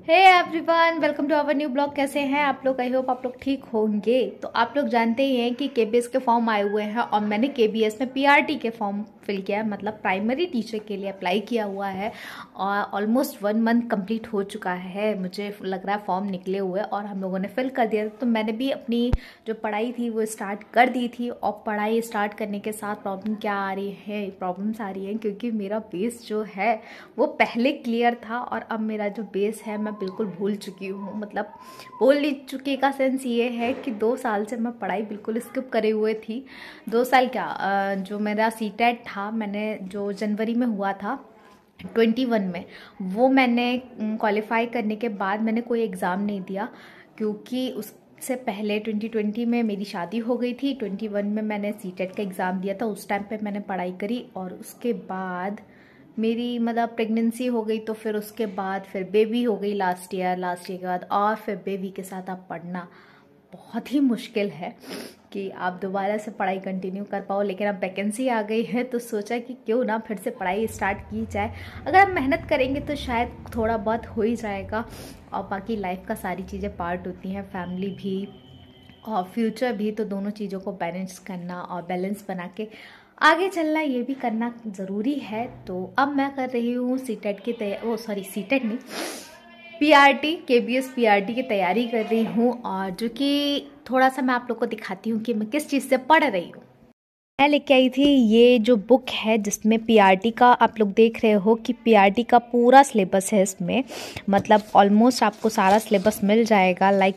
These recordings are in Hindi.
Hey everyone, welcome to our new blog. कैसे हैं आप लोग? आई होप आप लोग ठीक होंगे। तो आप लोग जानते ही हैं कि केबीएस के फॉर्म आए हुए हैं और मैंने केबीएस में पीआरटी के फॉर्म फिल किया है, मतलब प्राइमरी टीचर के लिए अप्लाई किया हुआ है और ऑलमोस्ट 1 मंथ कंप्लीट हो चुका है। मुझे लग रहा है फॉर्म निकले हुए और हम लोगों ने फिल कर दिया। तो मैंने भी अपनी जो पढ़ाई थी वो स्टार्ट कर दी थी और पढ़ाई स्टार्ट करने के साथ प्रॉब्लम क्या आ रही है, प्रॉब्लम्स आ रही हैं क्योंकि मेरा बेस जो है वो पहले क्लियर था और अब मेरा जो बेस है मैं बिल्कुल भूल चुकी हूँ। मतलब भूल चुकी का सेंस ये है कि 2 साल से मैं पढ़ाई बिल्कुल स्किप करे हुए थी। 2 साल क्या, जो मेरा सीटेट था, मैंने जो जनवरी में हुआ था 21 में, वो मैंने क्वालिफाई करने के बाद मैंने कोई एग्ज़ाम नहीं दिया क्योंकि उससे पहले 2020 में मेरी शादी हो गई थी। 21 में मैंने सीटेट का एग्ज़ाम दिया था, उस टाइम पे मैंने पढ़ाई करी और उसके बाद मेरी मतलब प्रेगनेंसी हो गई। तो फिर उसके बाद फिर बेबी हो गई लास्ट ईयर के बाद, और फिर बेबी के साथ आप पढ़ना बहुत ही मुश्किल है कि आप दोबारा से पढ़ाई कंटिन्यू कर पाओ। लेकिन अब वैकेंसी आ गई है तो सोचा कि क्यों ना फिर से पढ़ाई स्टार्ट की जाए। अगर आप मेहनत करेंगे तो शायद थोड़ा बहुत हो ही जाएगा। और बाकी लाइफ का सारी चीज़ें पार्ट होती हैं, फैमिली भी और फ्यूचर भी, तो दोनों चीज़ों को बैलेंस करना और बैलेंस बना के आगे चलना ये भी करना ज़रूरी है। तो अब मैं कर रही हूँ सीटेट की सीटेट नहीं, पीआरटी, केबीएस पीआरटी की तैयारी कर रही हूँ। और जो कि थोड़ा सा मैं आप लोग को दिखाती हूँ कि मैं किस चीज़ से पढ़ रही हूँ। मैं लेके आई थी ये जो बुक है जिसमें पीआरटी का, आप लोग देख रहे हो कि पीआरटी का पूरा सिलेबस है इसमें। मतलब ऑलमोस्ट आपको सारा सिलेबस मिल जाएगा लाइक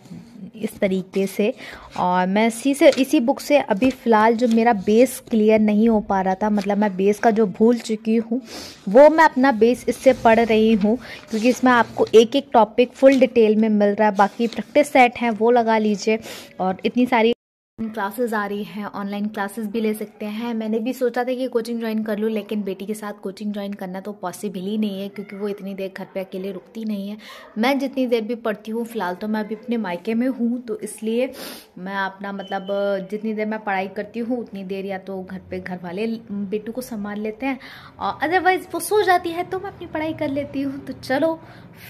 इस तरीके से। और मैं इसी बुक से अभी फ़िलहाल जो मेरा बेस क्लियर नहीं हो पा रहा था, मतलब मैं बेस का जो भूल चुकी हूँ वो मैं अपना बेस इससे पढ़ रही हूँ क्योंकि इसमें आपको एक एक टॉपिक फुल डिटेल में मिल रहा है। बाकी प्रैक्टिस सेट हैं वो लगा लीजिए। और इतनी सारी क्लासेस आ रही हैं, ऑनलाइन क्लासेस भी ले सकते हैं। मैंने भी सोचा था कि कोचिंग ज्वाइन कर लूँ, लेकिन बेटी के साथ कोचिंग ज्वाइन करना तो पॉसिबल ही नहीं है क्योंकि वो इतनी देर घर पे अकेले रुकती नहीं है। मैं जितनी देर भी पढ़ती हूँ, फ़िलहाल तो मैं अभी अपने मायके में हूँ, तो इसलिए मैं अपना मतलब जितनी देर मैं पढ़ाई करती हूँ उतनी देर या तो घर पे घर वाले बेटू को संभाल लेते हैं और अदरवाइज़ वो सो जाती है तो मैं अपनी पढ़ाई कर लेती हूँ। तो चलो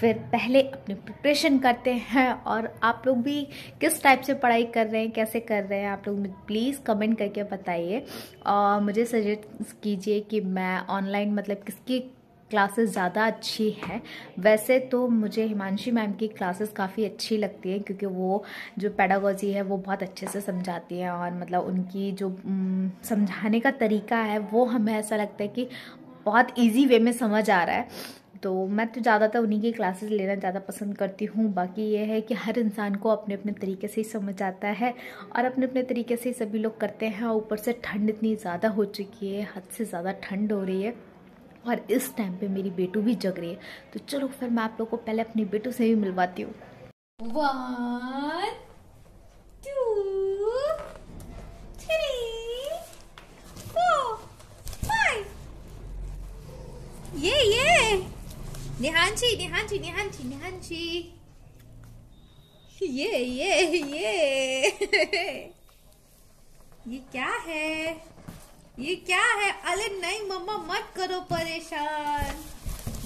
फिर पहले अपनी प्रिपरेशन करते हैं। और आप लोग भी किस टाइप से पढ़ाई कर रहे हैं, कैसे कर रहे हैं, आप लोग प्लीज़ कमेंट करके बताइए और मुझे सजेस्ट कीजिए कि मैं ऑनलाइन मतलब किसकी क्लासेस ज़्यादा अच्छी है। वैसे तो मुझे हिमांशी मैम की क्लासेस काफ़ी अच्छी लगती हैं क्योंकि वो जो पेडागोजी है वो बहुत अच्छे से समझाती हैं और मतलब उनकी जो समझाने का तरीका है वो हमें ऐसा लगता है कि बहुत इजी वे में समझ आ रहा है। तो मैं तो ज़्यादातर उन्हीं की क्लासेस लेना ज़्यादा पसंद करती हूँ। बाकी ये है कि हर इंसान को अपने अपने तरीके से ही समझ आता है और अपने अपने तरीके से ही सभी लोग करते हैं। ऊपर से ठंड इतनी ज़्यादा हो चुकी है, हद से ज़्यादा ठंड हो रही है और इस टाइम पे मेरी बेटू भी जग रही है। तो चलो फिर मैं आप लोग को पहले अपनी बेटू से भी मिलवाती हूँ। 1 2 3 4 5। ये निहांशी निहांशी निहांशी निहांशी, ये ये क्या है, ये क्या है? अरे नहीं मम्मा, मत करो परेशान।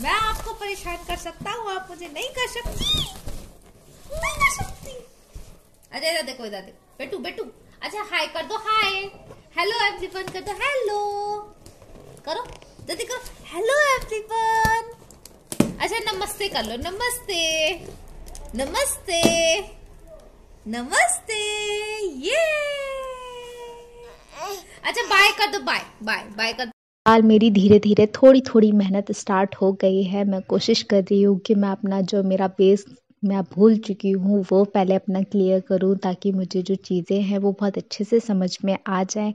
मैं आपको परेशान कर सकता हूँ, आप मुझे नहीं कर सकती, नहीं कर सकती। अरे इधर देखो, इधर देखो बेटू बेटू। अच्छा हाय कर दो, हाय हेलो एवरीवन कर दो, हेलो करो जल्दी करो, हेलो एवरीवन। अच्छा नमस्ते कर लो, नमस्ते नमस्ते नमस्ते। ये अच्छा बाय कर दो, बाय बाय बाय कर दो। फिलहाल मेरी धीरे धीरे थोड़ी थोड़ी मेहनत स्टार्ट हो गई है। मैं कोशिश कर रही हूँ कि मैं अपना जो मेरा बेस मैं भूल चुकी हूँ वो पहले अपना क्लियर करूँ ताकि मुझे जो चीज़ें हैं वो बहुत अच्छे से समझ में आ जाएं।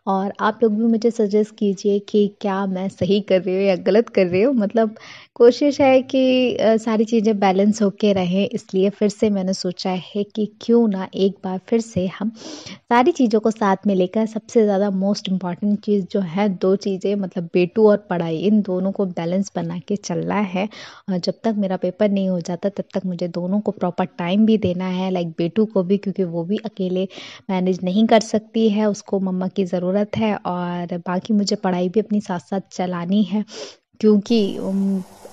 और आप लोग भी मुझे सजेस्ट कीजिए कि क्या मैं सही कर रही हूँ या गलत कर रही हूँ। मतलब कोशिश है कि सारी चीज़ें बैलेंस होके रहें, इसलिए फिर से मैंने सोचा है कि क्यों ना एक बार फिर से हम सारी चीज़ों को साथ में लेकर, सबसे ज़्यादा मोस्ट इम्पॉर्टेंट चीज़ जो है 2 चीज़ें मतलब बेटू और पढ़ाई, इन दोनों को बैलेंस बना के चलना है। और जब तक मेरा पेपर नहीं हो जाता तब तक मुझे दोनों को प्रॉपर टाइम भी देना है, लाइक बेटू को भी, क्योंकि वो भी अकेले मैनेज नहीं कर सकती है, उसको मम्मा की ज़रूरत है। और बाकी मुझे पढ़ाई भी अपनी साथ साथ चलानी है। क्योंकि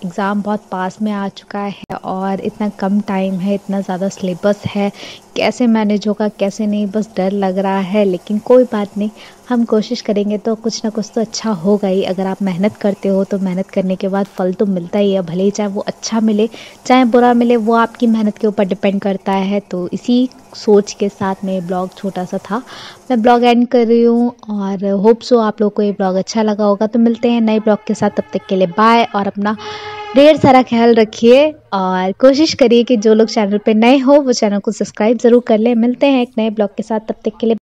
एग्ज़ाम बहुत पास में आ चुका है और इतना कम टाइम है, इतना ज़्यादा सिलेबस है, कैसे मैनेज होगा कैसे नहीं, बस डर लग रहा है। लेकिन कोई बात नहीं, हम कोशिश करेंगे तो कुछ ना कुछ तो अच्छा होगा ही। अगर आप मेहनत करते हो तो मेहनत करने के बाद फल तो मिलता ही है, भले ही चाहे वो अच्छा मिले चाहे बुरा मिले, वो आपकी मेहनत के ऊपर डिपेंड करता है। तो इसी सोच के साथ में ब्लॉग छोटा सा था, मैं ब्लॉग एंड कर रही हूँ और होप सो आप लोग को ये ब्लॉग अच्छा लगा होगा। तो मिलते हैं नए ब्लॉग के साथ, तब तक के लिए बाय और अपना ढेर सारा ख्याल रखिए और कोशिश करिए कि जो लोग चैनल पे नए हो वो चैनल को सब्सक्राइब ज़रूर कर लें। मिलते हैं एक नए ब्लॉग के साथ, तब तक के लिए।